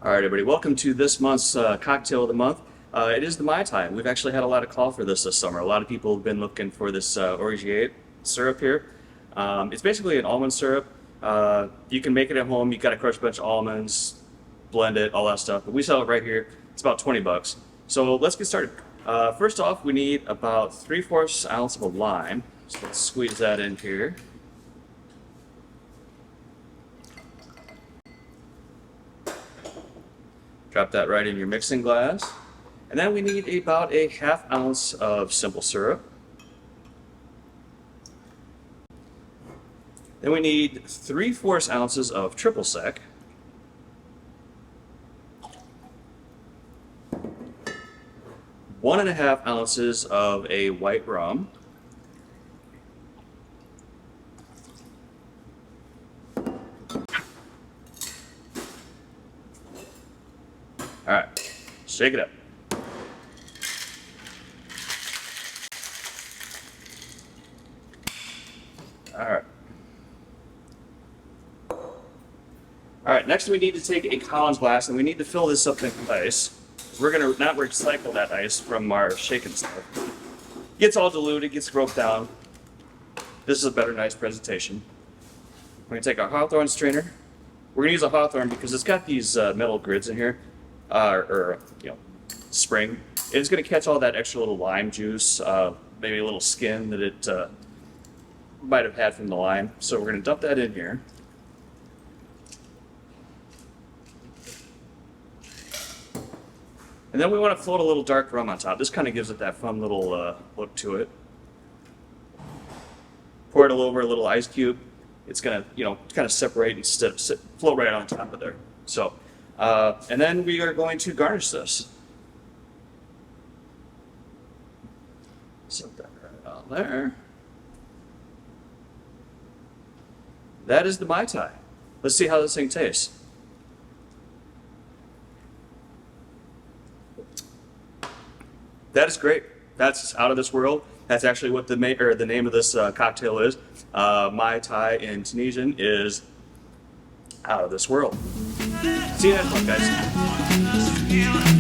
All right, everybody, welcome to this month's cocktail of the month. It is the Mai Tai. We've actually had a lot of call for this summer. A lot of people have been looking for this Orgeat Syrup here. It's basically an almond syrup. You can make it at home. You got to crush a bunch of almonds, blend it, all that stuff. But we sell it right here. It's about 20 bucks. So let's get started. First off, we need about 3/4 ounce of a lime. So let's squeeze that in here. Drop that right in your mixing glass. And then we need about a 1/2 ounce of simple syrup. Then we need 3/4 ounces of triple sec. One and a half ounces of a white rum. All right, shake it up. All right. All right, next we need to take a Collins glass and we need to fill this up with ice. We're gonna not recycle that ice from our shaken stuff. Gets all diluted, gets broke down. This is a better, nice presentation. We're gonna take our Hawthorne strainer. We're gonna use a Hawthorne because it's got these metal grids in here. Spring. And it's going to catch all that extra little lime juice, maybe a little skin that it might have had from the lime. So we're going to dump that in here. And then we want to float a little dark rum on top. This kind of gives it that fun little look to it. Pour it over a little ice cube. It's going to, kind of separate and float right on top of there. So. And then we are going to garnish this. Set that right on there. That is the Mai Tai. Let's see how this thing tastes. That is great. That's out of this world. That's actually what the name of this cocktail is. Mai Tai in Tunisian is out of this world. See you next one, guys.